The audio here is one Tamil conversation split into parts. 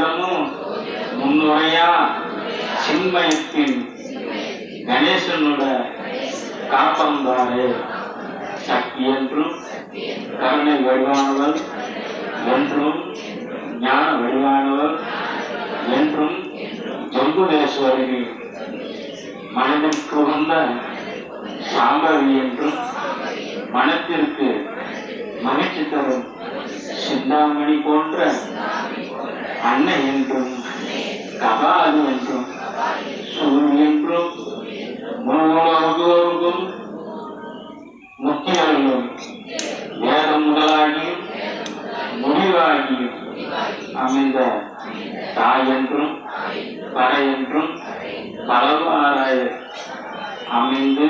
சோதிடமும் முன்னுரையா சின்மயத்தின் கணேசனோட காப்பந்தாரே. சக்தி என்றும் கருணை வடிவானவர் என்றும் ஞான வடிவானவர் என்றும் ஜம்புதேஸ்வரி மனதிற்கு வந்த சாம்பவி என்றும் மனத்திற்கு மகிழ்ச்சி தரும் சிந்தாமணி போன்ற அன்னை என்றும் கபாலி என்றும் சூரிய என்றும் முழுவதும் முக்கியங்களும் வேதம் முதலாகியும் முடிவாகியும் அமைந்த தாய் என்றும் பறை என்றும் பலவாறாய அமைந்து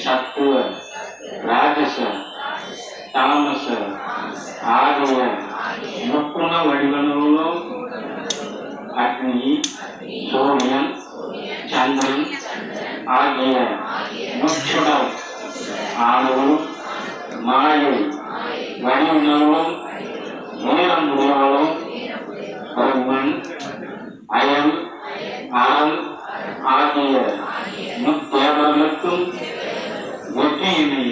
சத்துவ ராஜச தாமச ஆகிய முக்குண வடிவங்களும் அக்னி சூரியன் சந்திரன் ஆகிய முச்சுடர் ஆணவம் மாயை வடிவங்களும் நீளம் உருவங்களும் பிரம்மன் அயல் அறம் ஆகிய முத்தேவர்களுக்கும் வெற்றியினை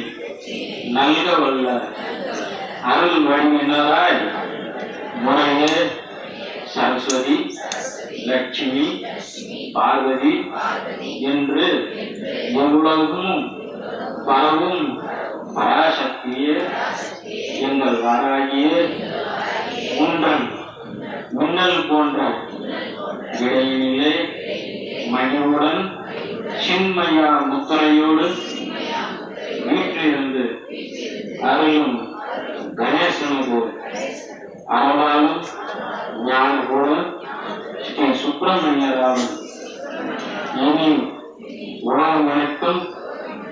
நல்க வல்ல அருள் வடிவினராய் முறையே சரஸ்வதி லட்சுமி பார்வதி என்று எவ்வளவும் பரவும் பராசக்தியே எங்கள் வாராகியே உன்றன் மின்னல் போன்ற இடையினிலே மணியுடன் சின்மயா முத்திரையோடு வீட்டிலிருந்து அருளும் கணேசனுக்கு அருளாலும் ஞான கூட ஸ்ரீ சுப்பிரமணியராவும் இனி உலகம் அனைத்தும்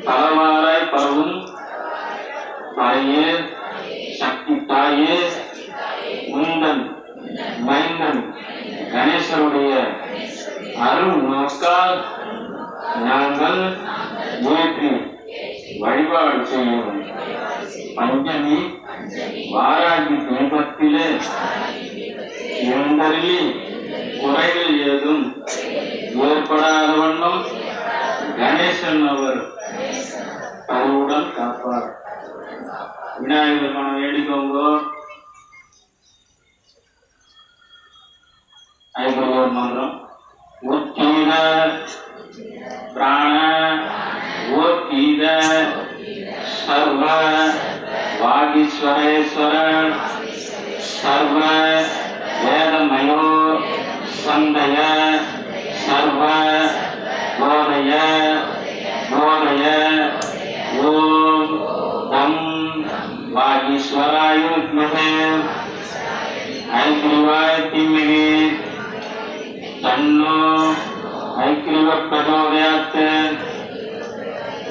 பலவாராய் பரவும் தாயே சக்தி தாயே உந்தன் மைந்தன் கணேசனுடைய அருள் நோக்கால் நாங்கள் ஏற்றி வழிபாடு செய்யும். பஞ்சமி வாராகி தீபத்திலே எழுந்தருளி குறைகள் ஏதும் ஏற்படாத வண்ணம் கணேசன் அவர் அருளுடன் காப்பார். விநாயகர் மனம் வேண்டிக்கோங்க. ஐம்பது மந்திரம். உத்தீத பிராண ஓத்தீத சர்வ வாகீஸ்வரேஸ்வர சர்வ வேதமயோ சந்தய சர்வ போதய போதய ஓம் தம் வாகீஸ்வராய வித்மஹே ஐக்ரீவாய தீமஹி தன்னோ ஐக்ரீவ பிரச்சோதயாத்.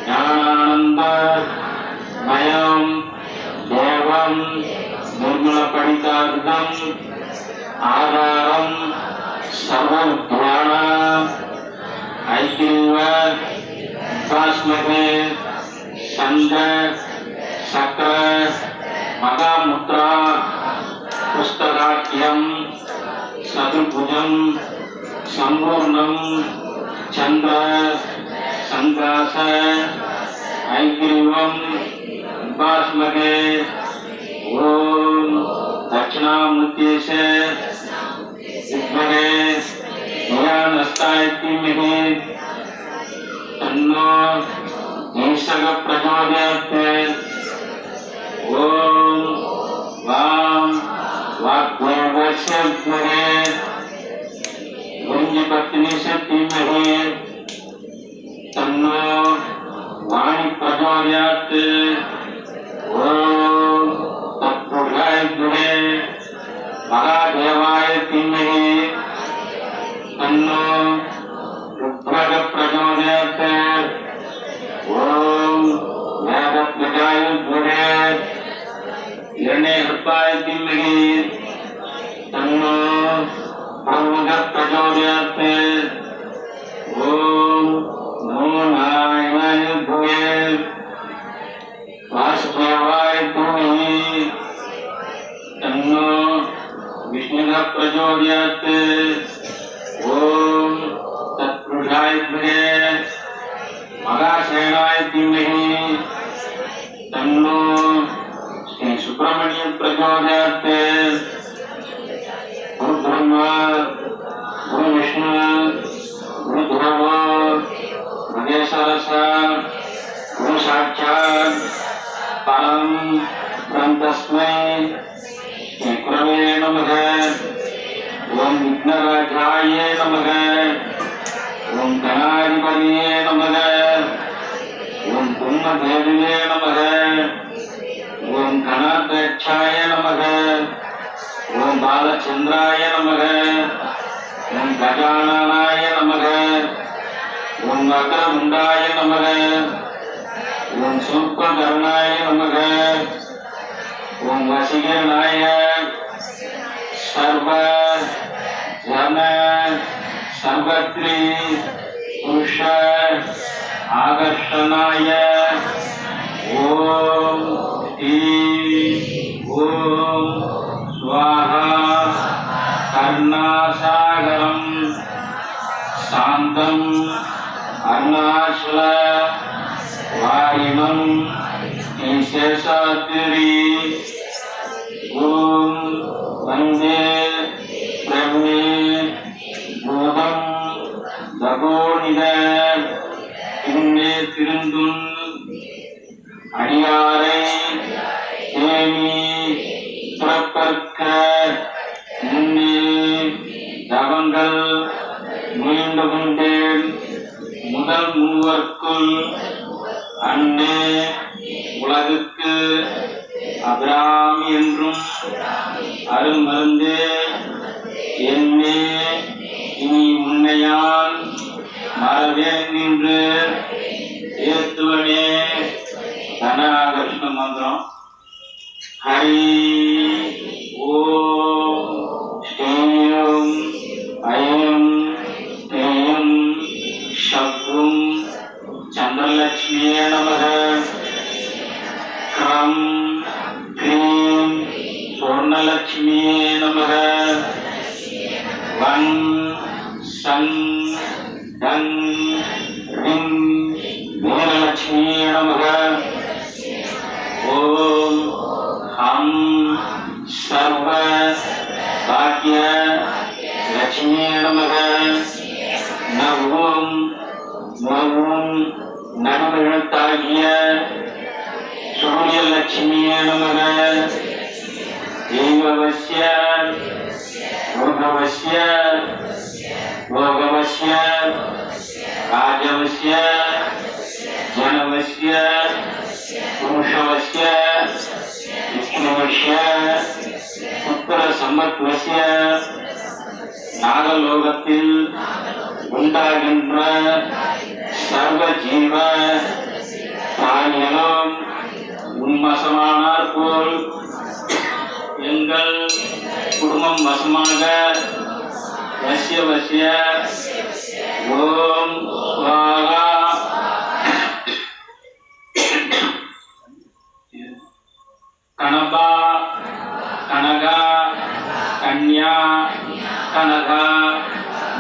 ஞானானந்த மயம் தேவம் நிர்மல படிதார்த்தம் ஆதாரம் சர்வவித்யான ஐக்ரீவ பாஸ்மகே சந்த சக்கர மகாமுத்ரா புஸ்தகாட்யம் சதுர்புஜம் சம்பூர்ணம் சந்திர சங்காச ஐக்ரீவம் பாஸ்மகே ஓம் தட்சிணாமூர்த்தேஷ வித்மஹே ஞானஸ்தாய தீமஹி தன்னோ ஈசக பிரச்சோதயாத். ஓம் வாம் வாக்தேவஸ்ய வித்மஹே பத்னிஷ தீமஹி தன்னோ வாணி பிரச்சோதயாத். ஓம் தத்புருஷாய வித்மஹே மகாதேவாய தீமஹி தன்னோ ருத்ரக பிரச்சோதயாத். ஓம் வேதத்வஜாய வித்மஹே இரண்யகர்ப்பாய தீமஹி தன்னோ பிரம்மக பிரச்சோதயாத். ஓம் நமோ நாராயணாய வித்மஹே प्रचोदयात् ओम तत्पुरुषाय विद्महे महासेनाय धीमहि तन्नो श्री सुब्रह्मण्य प्रचोदयात् गुरु ब्रह्मा गुरु विष्णु गुरु देवो महेश्वरः गुरु साक्षात् परं ब्रह्म तस्मै श्री गुरवे नमः। ओम विघ्नराजाय नमः। ओम गणाधिपतये नमः। ओम ब्रह्मदेवाय नमः। ओम गणाध्यक्षाय नमः। ओम बालचंद्राय नमः। ओम गजाननाय नमः। ओम वक्रतुंडाय नमः। ओम सूर्पकर्णाय नमः। ओम वशीकरणाय सर्व जन सर्वत्री पुरुष आकर्षणाय ओम ओम स्वाहा कर्णासागरं शांतं अरुणाचल वारिणं ईशेषात्रि ओम वंदे ब्रह्मे बोधं दगोनिद इन्ने तिरुंदुन अडियारे தேவி புறப்பற்க முன்னே தவங்கள் மீண்டு கொண்டேன் முதல் மூவர்க்குள் அன்னே உலகுக்கு அபிராமி என்றும் அருமருந்தே என்னே இனி முன்னையான் மறவேன் என்று ஏத்துவனே. தனாகர்ஷ்ண மந்திரம் ஹரி ஓம் ஸ்ரீம் ஐம் க்ளீம் ஷக்ரும் சந்திரலட்சுமியே நமக. க்ரம் க்ரீம் சுவர்ணலட்சுமியே நமக. வன் சன் தன் ரிம் வீரலட்சுமியே நமக. ஓம் ஹம் சர்வ பாக்ய லட்சுமியே நமக. நவும் நவும் நடுவெழுத்தாகிய சூரியலட்சுமியே நமக. தேவவஸ்ய ரோகவஸ்ய யோகவஸ்ய ராஜவஸ்ய ஜனவஸ்ய புருஷவஸ்ய விஷ்ணுவஸ்ய புத்திர சம்பத்வஸ்ய நாகலோகத்தில் உண்டாகின்ற சர்வ ஜீவ பிராணிகளும் உன்வசமானார் போல் எங்கள் குடும்பம் வசமாக வசிய வசிய ஓம் ஸ்வாகா. கணபா கனகா கன்யா கனக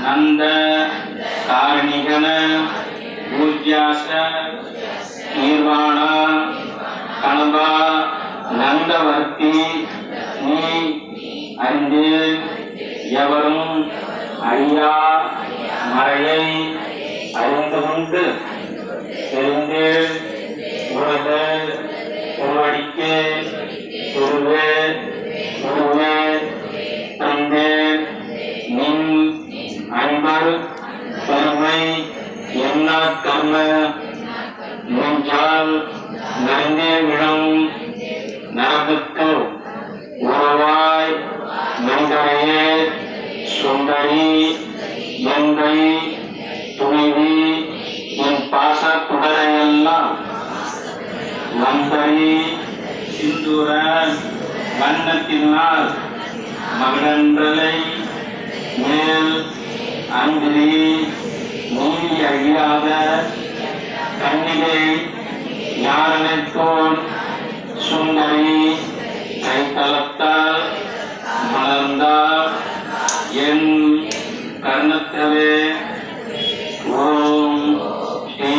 நந்த காரணிகன பூஜ்யாச நிர்வாண கணபா நந்தவர்த்தி நீ அறிந்து எவரும் அறியா மறையை அறிந்து கொண்டு தெரிந்து உனது உருவடிக்கு குருவே குருவே தந்தே நின் அன்பர் பெருமை என்ன கர்ம நெஞ்சால் நிறைந்தே விடும் நரகத்து உறவாய் நந்தரையே சுந்தரி எந்தை துணிவி என் பாச குடரையெல்லாம் மந்தரி சிந்துர வண்ணத்தினால் மகனன்றலை மேல் அந்திரி நீதி அழியாத கண்ணிகை யாரனைத்தோன் சுந்தரி கைத்தளத்தால் மலர்ந்தால் என் கர்ணத்தவே ஓம் ஸ்ரீ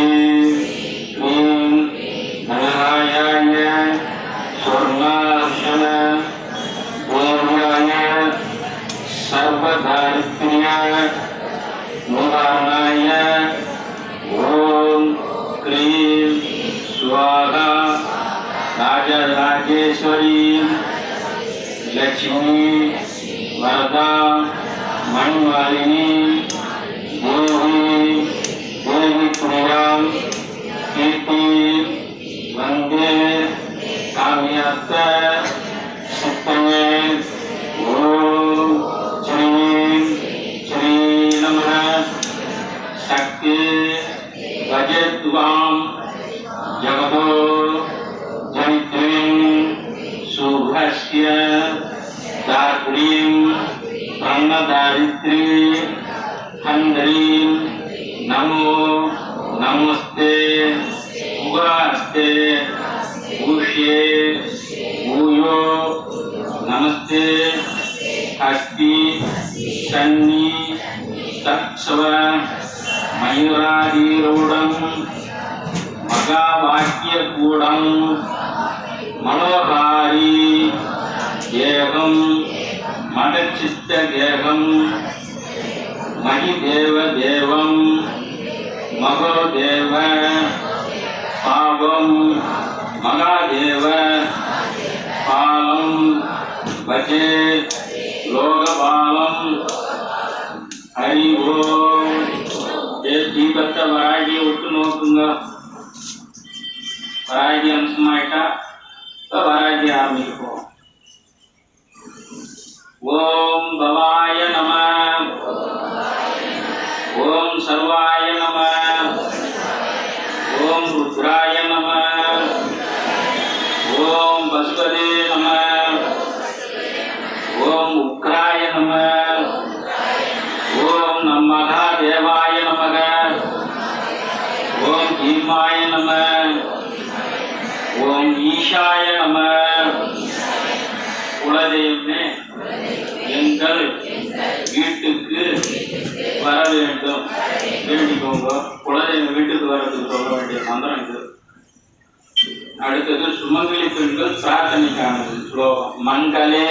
ஸ்ரீம் நரகாயாய சொர்ணார்ஷன தேவ்யாய சர்வதாரித்ரிய நிவாரணாய ஓம் க்ரீம் ஸ்வாஹா ராஜராஜேஸ்வரி லட்சுமி வரதா மணிமாலினி தேவி தேவி பிரியாம் கீர்த்தி வந்தே காமியாத்த சித்தமே ஓம் ஸ்ரீம் ஸ்ரீ நமः சக்தி கஜத்வாம் ஜகதோ ஜனித்ரீம் சுபஸ்ய தாத்ரீம் பிரம்மதாரித்ரி ஹந்தரீம் நமோ நமஸ்தே உகாஸ்தே ஊஷ்யே ஊயோ நமஸ்தே ஹஸ்தி சன்னி தத்சவ மயூராதீரூடம் மகாவாக்கியகூடம் மனோகாரி ஏகம் மடச்சித்த கேகம் மகிதேவ தேவம் மகோதேவ பாவம் மகாதேவ பாலம் பஜே லோகபாலம் ஹரி ஓம். தீபத்தை வராகியை விட்டு நோக்குங்க. வராகி அம்சமாயிட்டா வராகி ஆரம்பிப்போம். ஓம் பவாய நம ஓம் சர்வாய நம ஓம் ருத்ராய நம ஓம் பசுபதே நம ஓம் உக்ராய நம ஓம் மகாதேவாய நமக ஓம் பீமாய நம ஓம் ஈஷாய நம. குலதெய்வமே எங்கள் வீட்டுக்கு வர வேண்டும் வேண்டிக்கோங்க. குலதெய்வம் வீட்டுக்கு வர்றதுக்கு சொல்ல வேண்டிய மந்திரம் இது. அடுத்தது சுமங்கலி பெண்கள் பிரார்த்தனைக்கானது ஸ்லோகம். மங்களே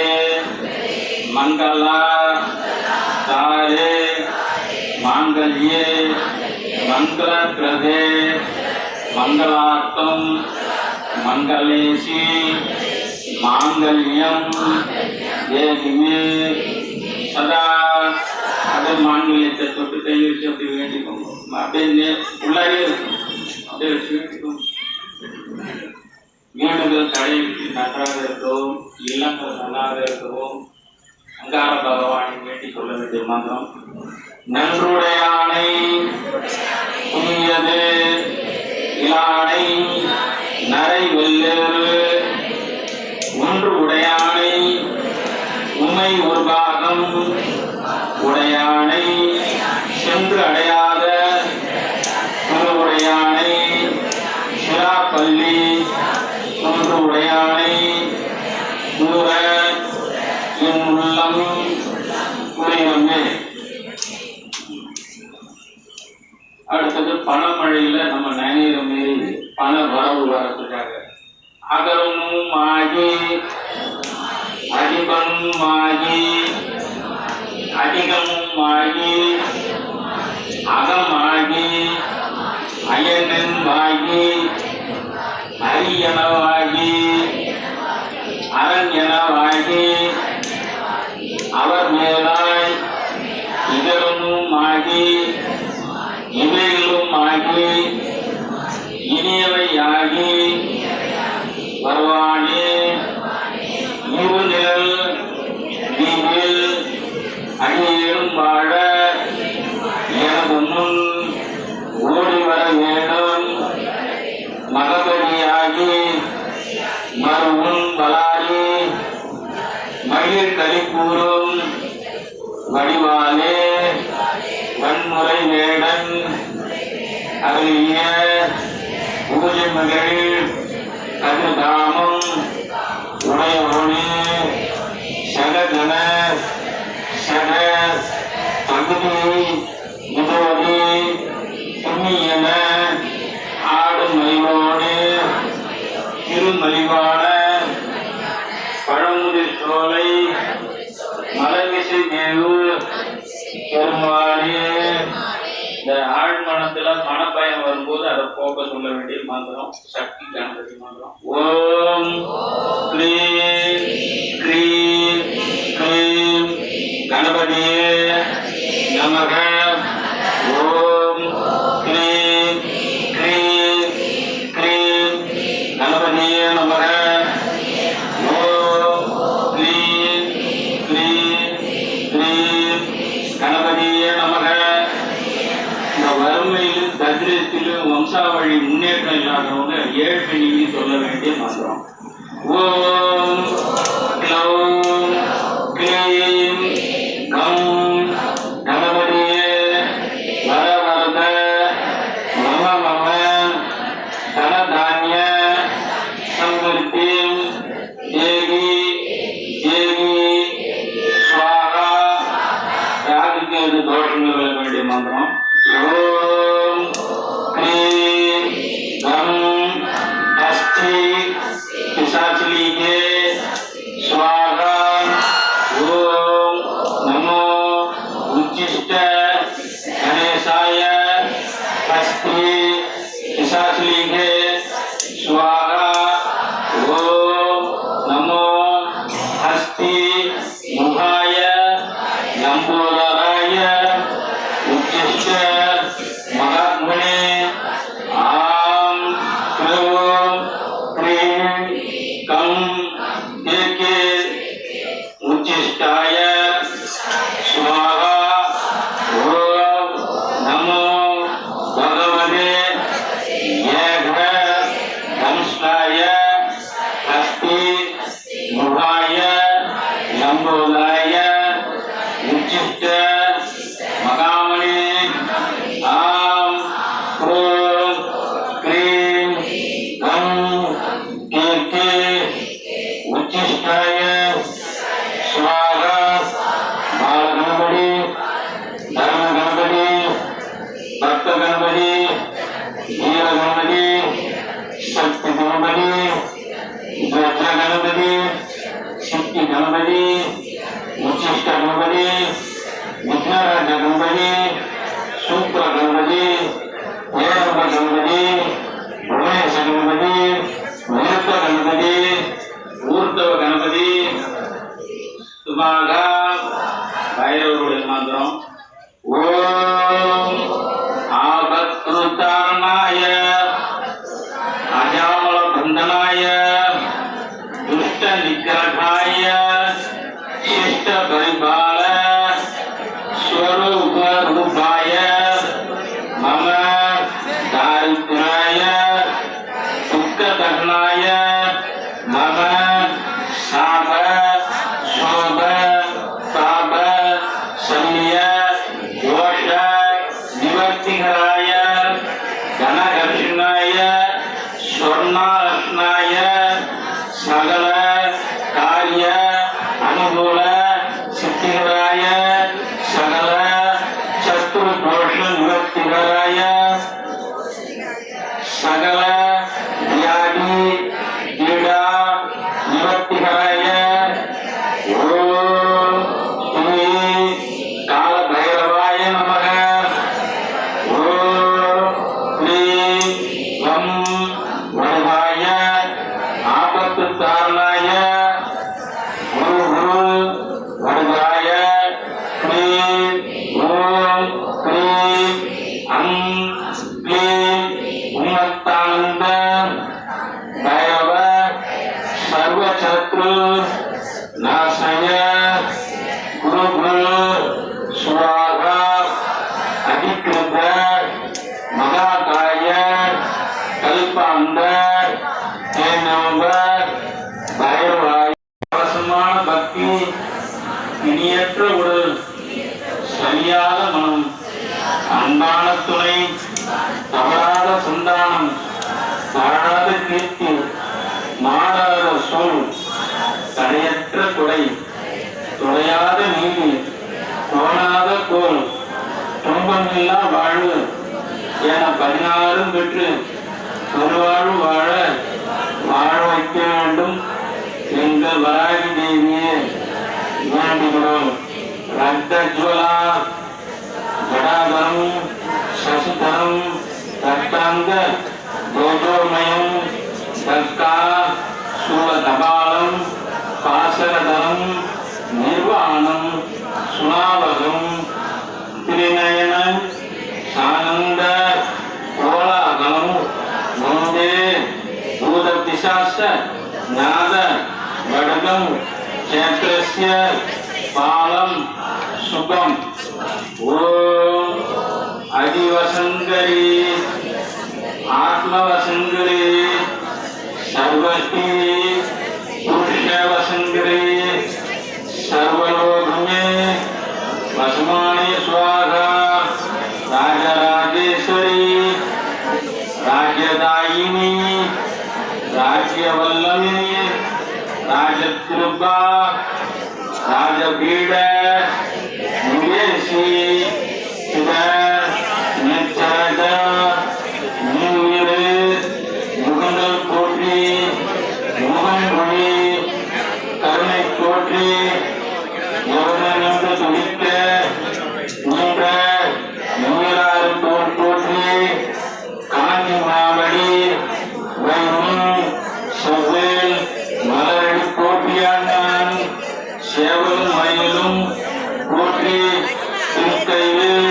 மங்களா தாரே மாங்கல்யே மங்கள பிரதே மங்களார்த்தம் மங்களேசி மாங்கல்யம் தேவிமே சதா. அது மாங்கல்யத்தை தொட்டு கை வச்சு அப்படி வேண்டிக்கோங்க. அப்படியே உள்ளாரே இருக்கும். அப்படியே வச்சு வேண்டிக்கோங்க. வீடுகள் தடையிட்டு நன்றாக இருக்கவும் இல்லங்கள் நல்லாக இருக்கவும் அங்கார பகவானை வேண்டி சொல்ல வேண்டிய மந்திரம். நன்றுடையானை புனியது இலானை நரை வெள்ளேறு ஒன்று உடையானை உமை ஒரு பாகம் உடையானை சென்று அடையாத திரு உடையானை சிராப்பள்ளி ஒன்று உடையானை கூற என் உள்ளம் குறையுமே. அடுத்தது பணமழையில நம்ம நனைகிற மாரி பண வரவு வரத்துக்காக அகரமும் ஆகி அதிபமும் ஆகி அதிகமும் ஆகி அகமாகி அயனென்பாகி அரியனவாகி அரண்யனவாகி அவர் மேலாய் இதரமும் ஆகி இவைகளும் ஆகி இனியவையாகி வருவானே இருநிழல் வீதில் அடியேறும் வாழ எனது முன் ஓடி வர வேண்டும். மகபதியாகி மறுமுன் வளாரி மகிழ் கலிக்கூறும் வடிவாலே வன்முறை வேடன் அருளிய பூஜை மகள் கதிர்தாமம் உடையவனே சககண சக புண்ணியன ஆடும் மயிலோடு திருமலிவான பழமுதி சோலை மலர்விசை தேவு பெருமாளே. இந்த ஆழ்மனத்துல மனப்பயம் வரும்போது அதை போக்க சொல்ல வேண்டிய மந்திரம் சக்தி கணபதி மந்திரம். ஓம் க்ளீம் க்ரீம் க்ளீம் கணபதியே நமக. ஓம் க்ளீம் க்ரீம் க்ரீம் கணபதியே நமக. ஓம் க்ளீம் க்ரீம் க்ரீம் கணபதியே நமக. இந்த வறுமையிலும் தரித்திரத்திலும் வம்சாவழி முன்னேற்றம் இல்லாதவங்க ஏழ்மையை சொல்ல வேண்டிய மந்திரம். ஓம் க்ளௌம் க்ளீம் கம் கணபதியே வரவரத மம மம தனதானிய சம்பத்தி தேவி தேவி ஸ்வாகா. யாருக்கு அது தோஷங்கள் வர வேண்டிய மந்திரம். ஓம் க்ரீம் கம் அஸ்தி பிசாச்சிலிகே ஸ்வாகா. ஓம் நமோ உச்சிஷ்ட கணேசாய அஸ்தி பிசாச்சிலிகே ஸ்வாகா. ஓம் நமோ அஸ்தி முகாய லம்போதராய உச்சிஷ்ட மகாத்மனே. ஆம் க்ளௌம் க்ரீம் கம் தேகே உச்சிஷ்டாய ஸ்வாகா. ஓம் நமோ பகவதே ஏக தம்ஷ்டாய அஸ்தி முகாய லம்போதாய உச்சிஷ்ட மகாமணி. ஆம் க்ளௌம் க்ரீம் கம் தேகே உச்சிஷ்டாய ஸ்வாகா. பாலகணபதி தர்ம கணபதி பக்த கணபதி வீர கணபதி சக்தி கணபதி வஜ்ர கணபதி சித்தி கணபதி உச்சிஷ்ட கணபதி விக்னராஜ கணபதி சூத்திர கணபதி ஏரம்ப கணபதி உமேஷ கணபதி நிருத்த கணபதி ஊர்த்தவ கணபதி சுபாகா. பைரவருடைய மந்திரம். ஓம் ஆபத்ருதாரணாய அஜாமல பந்தனாய துஷ்ட நிகிரகாய சிஷ்ட பரிபால ஸ்வரூப ரூபாய மம தாரித்ராய துக்கதகனாய மம சாப சோப தாப சல்ய தோஷ நிவர்த்திகராய கனகர்ஷனாய ஸ்வர்ணாலக்ஷ்ணாய சகல காரிய அனுகூல சித்திகராய சகல சத்ரு தோஷ நிவர்த்திகராய சகல வியாதி பீடா நிவர்த்திகராய. ஓம் ஸ்ரீ கால பைரவாய நமக. ஓம் ஸ்ரீ கம் வரதாய ஆபத்து தாரணாய குரு குரு வரதாய க்ளீம். ஓம் க்ளீம் அம் க்ளீம் உம்மத்தானந்த பைரவ சர்வசத்ரு நாசய குரு குரு ஸ்வாகா. அதிகிருத மகாகாய கல்பாந்த தேனம்ப பைரவாய. அவசமான பக்தி இனியற்ற உடல் சரியாத மனம் அன்பான துணை தவறாத சந்தானம் தாழாத கீர்த்தி மாடாத சொல் தடையற்ற கொடை தொலையாத நீதி கோணாத கோல் என 16 பெற்று பெருவாழ் வாழ வாழ வைக்க வேண்டும் எங்கள் வராகி தேவியே வேண்டுகிறோம். ரத்தஜ்வலா ஜடாதரம் சசிதரம் ரத்தாங்க தேஜோமயம் தக்கா சூலதபாலம் பாசரதரம் நிர்வாணம் சுனாவகம் திரிநயன சானந்த கோலாகலம் வந்தே பூதபிசாச நாத வடகம் சேத்திரஸ்ய பாலம் சுகம். ஓம் அதிவசங்கரி ஆத்மவசங்கரி சர்வஸ்ரீ புருஷவசங்கரி सर्वलोकमे वसमाने स्वाहा राजराजेश्वरी राज्यदायिनी राज्यवल्लभी राजकृपा राजपीठ निवेशी निचरद नीर मुगंदल कोठी मुगंगुड़ी करुणை कोठी துடிக்க நீண்ட நீராறு தோல் போற்றி காஞ்சி மாவடி வைகும் செவ்வேல் மலரடி போற்றியான் சேவலும் மயிலும் போற்றி திருக்கையில்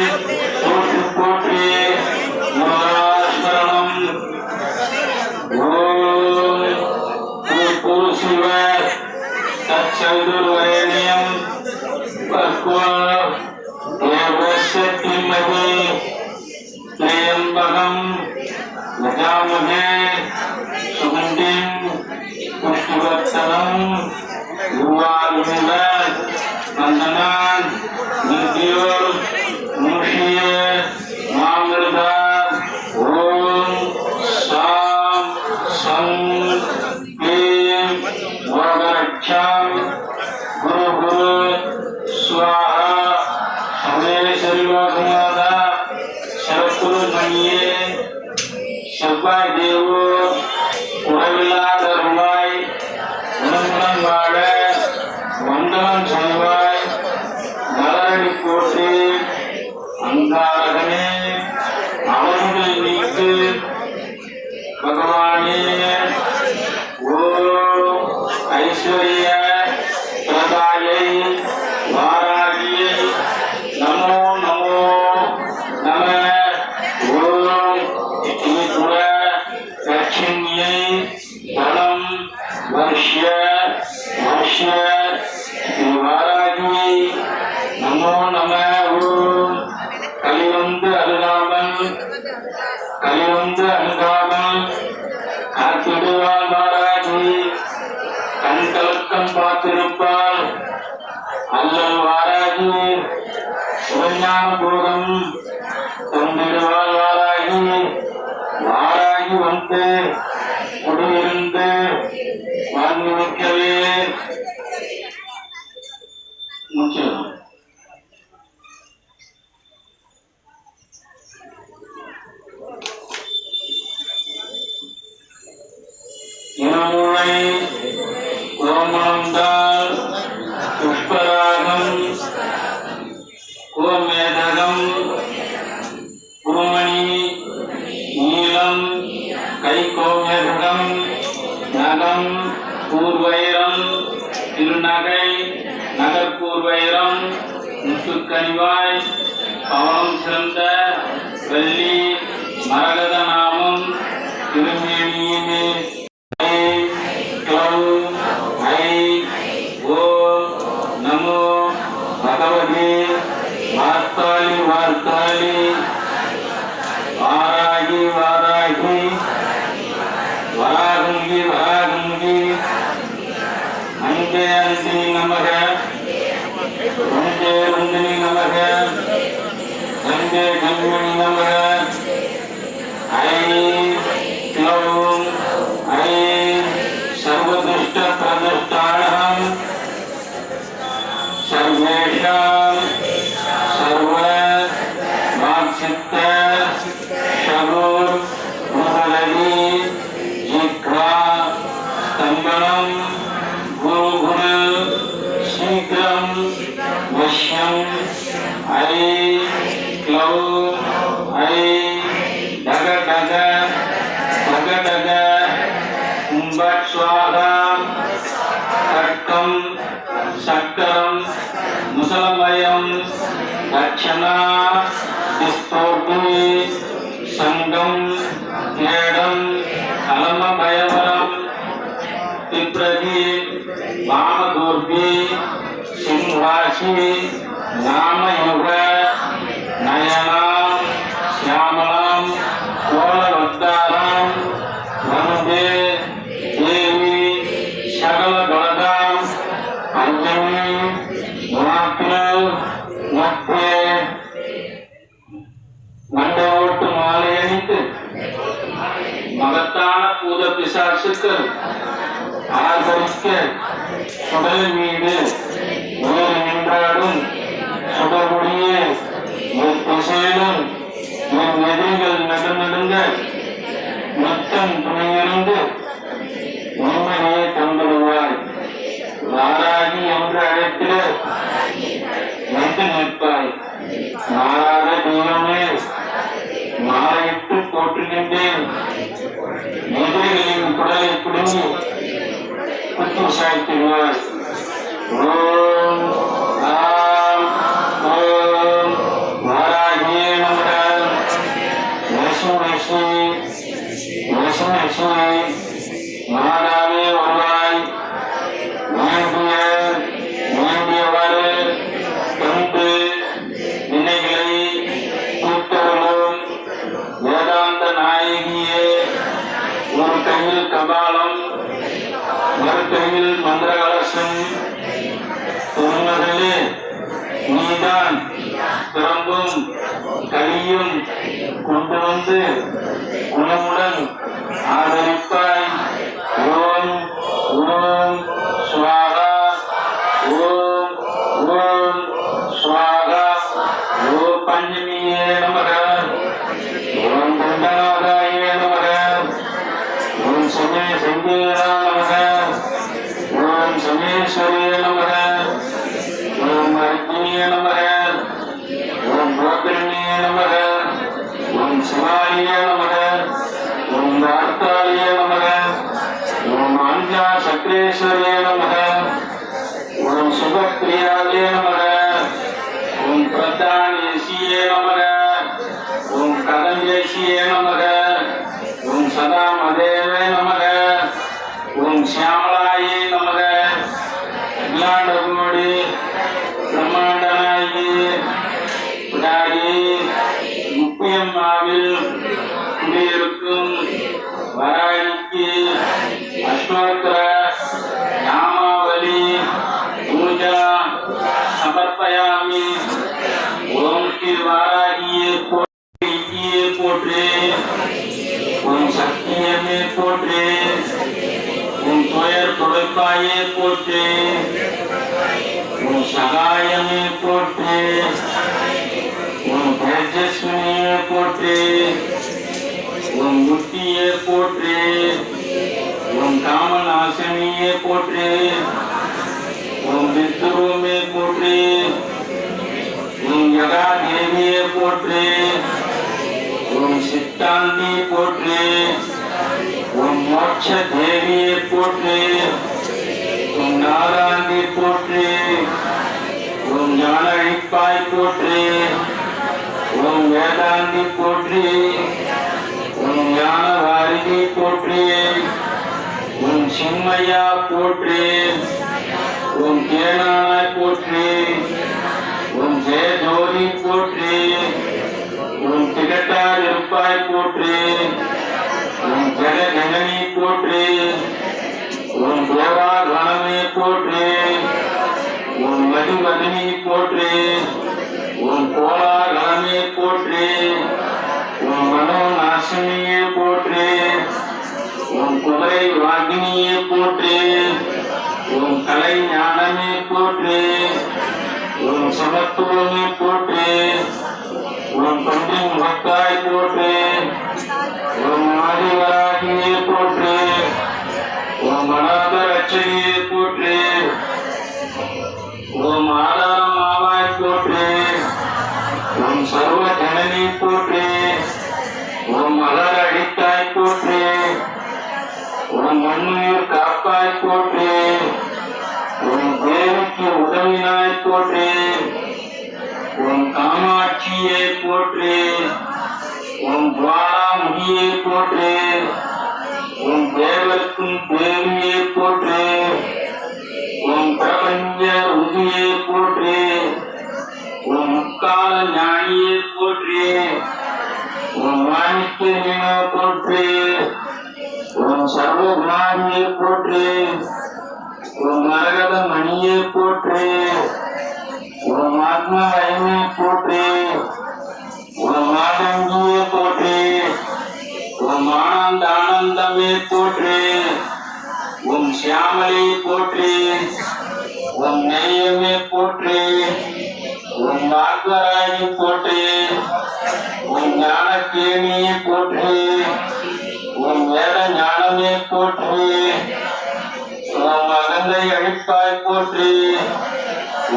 போற்றி போற்றி முருகாஸ்மரணம். ஓம் சிவ தச்சதுர்வரேண்யம் देवशक्तिमहे त्र्यंबकं यजामहे सुगन्धिं पुष्टिवर्धनं उर्वारुकमिव बन्धनान् निर्मुक्ष्य मामृतात्. ॐ शां शं ह्रीं वरदरक्षां गुरु स्वाहा सर्वोकमादा शरकुरुमणिये செவ்வாய் தேவோ உறவில்லாத அருளாய் உணவுடன் வாழ வந்தனம் செய்வாய் மலரடி போற்றி அங்காரகனே அவர்கள் நீக்கு பகவானே. ஓ ஐஸ்வர்ய பிரதாயை வாராகியை நமோ நமோ நம. ஓம் திரிபுர லட்சுமியை பலம் வர்ஷ்ய வர்ஷ்ய வாராகியை நமோ நம. ஓம் கலிவந்து அழுகாமல் காத்திடுவாள் வாராகி கண் கலக்கம் பார்த்திருப்பாள் அல்லல் வாராகி சிவஞான போகம் தந்திடுவாள் வாராகி. வாராகி வந்து குடியிருந்து வாழ்ந்துவிக்கவே முக்கியம். இனமுறை கோமந்தால் புஷ்பராகம் கோமேதகம் குருமணி நீலம் கைகோமேதகம் நகம் பூர்வைரம் திருநகை நகர்பூர்வைரம் முத்துக்கனிவாய் பவனம் சிறந்த வெள்ளி மரகத நாமம் திருமேனியுமே. நமோ பகவதி வார்த்தாளி வார்த்தாளி வாராகி வாராகி வராகுங்கி வராகுங்கி அந்தே அந்தினி நமக வந்தே வந்தினி நமக கந்தே கண்மணி நமக. ஐம் க்ளௌம் ஐம் சர்வதுஷ்ட பிரதுஷ்டாணம் சர்வேஷாம் சர்வ வாக்சித்த ஐ டக டக டக டக கும்பட் ஸ்வாகா கட்கம் சக்கரம் முசலமயம் தட்சணா திஸ்தோர்பி சங்கம் கேடம் கலம பயவரம் திப்ரதி வாமதூர்பி சிம்ஹாசி நாமயுக நயனாம் சியாமலாம் கோலவத்தாராம் வந்தே தேவி சகல பலதாம் அஞ்சமி மாத்ரு மத்திய மண்டவோட்டு மாலை அணிந்து மகத்தான பூத பிசாசுக்கள் ஆதரிக்க சுடல் மீது உயர் நின்றாடும் சுடர்முடிய திசையிலும் என் எதிரிகள் நடுநடுங்க நித்தம் துணையிருந்து உண்மையை தந்துடுவாய். நாராகி என்று அழைத்திட வந்து நிற்பாய். மாறாத தெய்வமே மாலையிட்டு போற்றுகின்றேன். எதிரிகளின் குடலை பிடுங்கி குத்தி சாய்த்திடுவாய். ஓம் ஆம் ஓம் வாராகியே நமக. மாறாவே வருவாய். வேண்டியவாறு தொண்டு நினைகளை தூத்தவளும் வேதாந்த நாயகியே. ஒரு கையில் கபாலம் மறு கையில் மந்திரகலசம். தொன்மகளே நீதான் பிறம்பும் கலியும் கொண்டு வந்து குணமுடன் ஆதரிப்பாய். ஓம் ஓம் ஸ்வாகா ஓம் ஓம் ஸ்வாகா. ஓம் பஞ்சமியே நமக. ஓம் தண்டநாதாய நமக. ஓம் சமய சங்கீரா நமக. ஓம் சமேஸ்வரிய நமக. ஓம் அர்ஜுனிய நமக. ஓம் கோபிரண்யே நமக. ஓம் சிவாய நமக. ஓம் வார்த்தாய நமக. ஓம் ஆஞ்சா சக்ரேஸ்வரிய நமக. ஓம் சுபப்பிரியாய நமக. ஓம் பிரதானேசியே நமக. ஓம் கதஞ்சேசியே நமக. ஓம் சதாமதேவே நமக. ஓம் சியாமலாயே நமக. அகிலாண்டகோடி பிரம்மாண்டனாயி பிடாரி முப்பியம்மாவில் குடியிருக்கும் வராகிக்கு அஷ்டோத்திர நாமாவலி பூஜா சமர்ப்பயாமி. ஓம் ஸ்ரீ வாராகியே போற்றி. ஓம் சக்தியமே போற்றி. ஓம் துயர் துடைப்பாயே போற்றி. ஓம் சகாயமே போற்றி. ஓம் தேஜஸ்வினியே போற்றி. ஓம் புத்தியே போற்றி. ஓம் காமநாசினியே போற்றி. ஓம் வித்ருமே போற்றி. ஓம் யகா தேவியே போற்றி. ஓம் சித்தாந்தி போற்றி. ஓம் மோட்ச தேவியே போற்றி. ஓம் நாராந்தி போற்றி. ஓம் ஞான அழிப்பாய் போற்றி. ஓம் வேதாந்தி போற்றி. ஓம் ஞான வாரிதி போற்றி. ஓம் சின்மயா போற்றி. ஓம் கேனாய் போற்றி. ஓம் ஜெயஜோதி போற்றி. ஓம் திகட்டார் இருப்பாய் போற்றி. ஓம் ஜெகஜனனி போற்றி. ஓம் தேவா கணமே போற்றி. ஓம் மதுவதனி போற்றி. ஓம் கோலா கணமே போற்றி. ஓம் மனோநாசினியே போற்றி. ஓம் குதிரை வாகினியே போற்றி. ஓம் கலை ஞானமே போற்றி. ஓம் சமத்துவமே போற்றி. ஓம் பண்டி முகத்தாய் போற்றி. ஓம் ஆதிவராகியே போற்றி. ஓம் அநாத ரட்சகியே போற்றி. ஓம் ஆதாரம் ஆவாய் போற்றி. ஓம் சர்வ ஜன கண்ணுயிர் காப்பாய் போற்றி. உன் தேவிக்கு உதவினாய் போற்றி. உன் காமாட்சியை போற்றி. உன் ஜுவாலாமுகியை போற்றி. உன் தேவர்க்கும் தேவியை போற்றி. உன் பிரபஞ்ச உதியை போற்றி. உன் முக்கால ஞானியை போற்றி. உன் மாணிக்க போற்றி. உன் சர்வகுணாரியை போற்றி. உன் மரகத மணியை போற்றி. உன் ஆத்மவயமை போற்றி. உன் மாதங்கியை போற்றி. உன் ஆனந்த ஆனந்தமே போற்றி. உன் சியாமலை போற்றி. உன் நேயமே போற்றி. உன் வாக்வராகி போற்றி. உன் ஞானக்கேணியை போற்றி. உன் வேத ஞானமே போற்றி. உன் மகந்தை அழிப்பாய் போற்றி.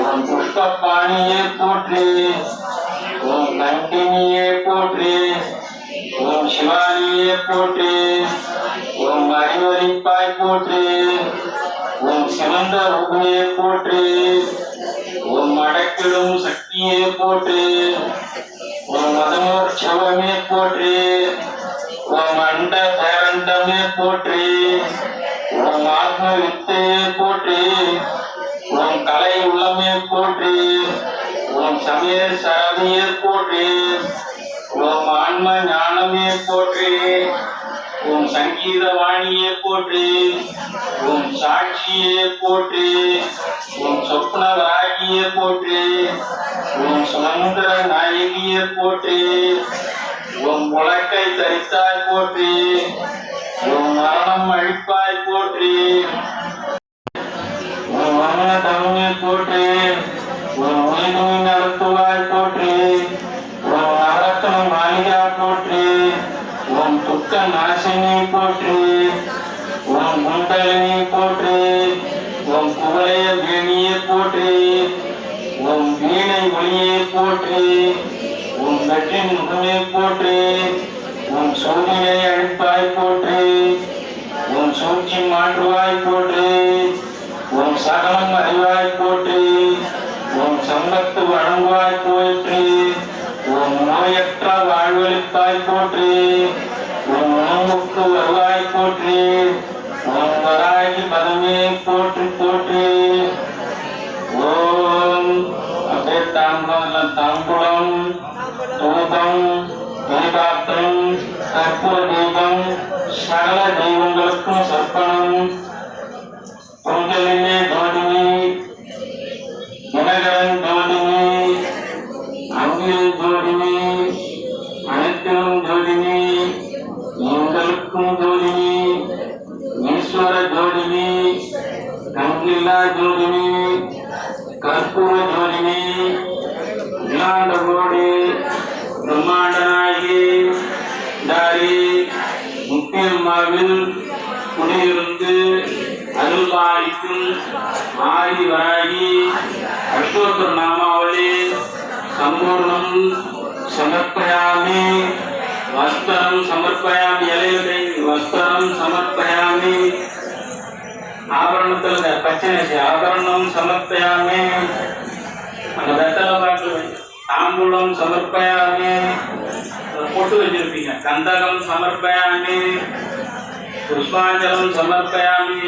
உன் புஷ்பபாணியை போற்றி. உன் கண்டினியை போற்றி. உன் சிவானியை போற்றி. உன் அறிவறிப்பாய் போற்றி. உன் சிவந்த ரூபையை போற்றி. உன் அடக்கிடும் சக்தியை போற்றி. உன் மதமோற்சவமே போற்றி. உன் அண்ட பேரண்டமே போற்றி. உன் ஆத்ம வித்தையை போற்றி. உன் கலை உள்ளமே போற்றி. உன் சமய சரதியை போற்றி. உன் ஆன்ம ஞானமே போற்றி. உன் சங்கீத வாணியை போற்றி. உன் சாட்சியை போற்றி. உன் சொப்ன ராகியை போற்றி. உன் சுமந்திர நாயகியை போற்றி. உன் முழக்கை தரித்தாய் போற்றி. உன் மரணம் அழிப்பாய் போற்றி. உன் மரண தன்மை போற்றி. உன் உயிர்மை நடத்துவாய் போற்றி. உன் அரசன மாளிகா போற்றி. உன் துக்க நாசினி போற்றி. உன் குண்டலினி போற்றி. உன் குவளைய வேணியை போற்றி. உன் வீணை ஒளியை போற்றி. உன் வெற்றின் முகமே போற்றி. உன் சூரியனை அழிப்பாய் போற்றி. உன் சூழ்ச்சி மாற்றுவாய் போற்றி. உன் சகலம் அறிவாய் போற்றி. உன் சம்பத்து வழங்குவாய் போற்றி. உன் நோயற்ற வாழ்வழிப்பாய் போற்றி. உன் உணவுக்கு வருவாய் போற்றி. உன் வராகி பதமே போற்றி போற்றி. ஓம் அப்படியே தாம்பூலம் தூபம் தீபாத்திரம் கற்பூர தீபம் சகல தெய்வங்களுக்கும் சர்ப்பணம். பொங்கலிலே ஜோதினி தினகரன் ஜோதினி அங்கில் ஜோதினி அனைத்திலும் ஜோதினி எங்களுக்கும் ஜோதினி ஈஸ்வர ஜோதினி கங்கில்லா ஜோதினி கற்பூர ஜோதினி விளாண்ட கோடி பிரம்மாண்ட நாயகி தாரி முக்கியம்மாவில் குடியிருந்து அருள்பாலிக்கும் ஆதி வராகி அஷ்டோத்திர நாமாவளி சம்பூர்ணம் சமர்ப்பயாமி. வஸ்திரம் சமர்ப்பயாமி. இலையுடை வஸ்திரம் சமர்ப்பயாமி. ஆபரணத்தில் பச்சை ஆபரணம் சமர்ப்பயாமி. அந்த வெத்தலை பாட்டு தாம்பூலம் சமர்ப்பயாமி. போட்டு வச்சிருப்பீங்க. கந்தகம் சமர்ப்பயாமி. புஷ்பாஞ்சலம் சமர்ப்பயாமி.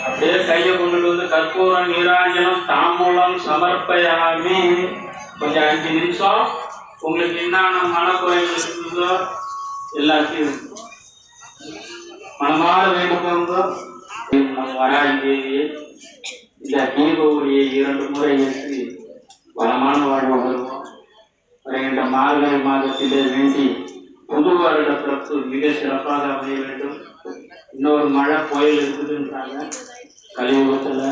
அப்படியே கையை கொண்டுட்டு வந்து கற்பூரம் நீராஞ்சலம் தாம்பூலம் சமர்ப்பயாமி. கொஞ்சம் 5 நிமிஷம் உங்களுக்கு என்னென்ன மனக்குறைகள் இருக்குதோ எல்லாத்தையும் மனமாற வேண்டுகோங்க. நம் வராகியை இந்த தீப ஒளியை 2 முறை ஏற்றி வளமான வாழ்வு வருவோம். வருகின்ற மார்கழி மாதத்திலே வேண்டி புது வருட பிறப்பு மிக சிறப்பாக அமைய வேண்டும். இன்னொரு மழை புயல் இருக்குதுன்றாங்க. கலியுகத்தில்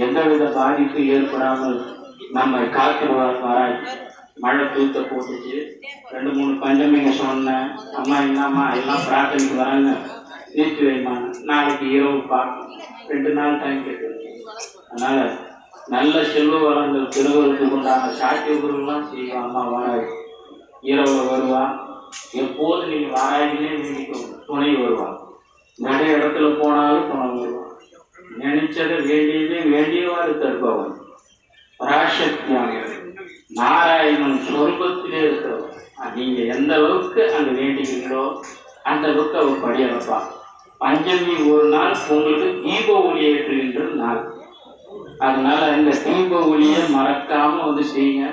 எந்தவித பாதிப்பு ஏற்படாமல் நம்மை காத்துடுவார் வராய். மழை தூத்த போட்டுச்சு. 2-3 பஞ்சமிங்க சொன்னேன். அம்மா என்னம்மா எல்லாம் பிரார்த்தனைக்கு வராங்க தீர்த்து வைமான. நாளைக்கு இரவு பார்க்கணும். 2 நாள் டைம் கேட்டு. அதனால நல்ல செல்வ வளங்கள் பெறுவதற்கு உண்டான சாத்தியபுரம்லாம் செய்வோம். அம்மா வராய் இரவு வருவா. எப்போது நீங்கள் வாராயிலே நீங்க துணை வருவாங்க. நிறைய இடத்துல போனாலும் பணம் வருவான். நினைச்சதை வேண்டியதே வேண்டியவாறு தருபவன், பராசக்தியான நாராயணன் சொர்க்கத்திலே இருக்கிறவன். நீங்க எந்த அளவுக்கு அங்க வேண்டிக்கிறீங்களோ அந்த அளவுக்கு அவர் படிய வைப்பான். பஞ்சமி ஒரு நாள் உங்களுக்கு தீப ஒளி ஏற்றுகின்ற நாள். அதனால இந்த தீப ஒளியை மறக்காம வந்து செய்யுங்க.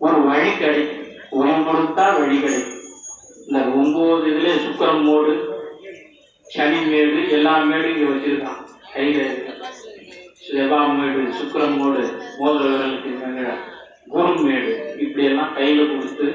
ஒரு வழி கிடைக்கும், உரம் கொடுத்தா வழி கிடைக்கும். இந்த 9 இதுல சுக்கிரம் மோடு, சனி மேடு, எல்லா மேடும் இங்க வச்சிருக்கான். கையில செவ்வாய் மேடு, சுக்கிரம் மோடு, மோதிர விரலுக்கு குரு மேடு, இப்படி எல்லாம் கையில கொடுத்து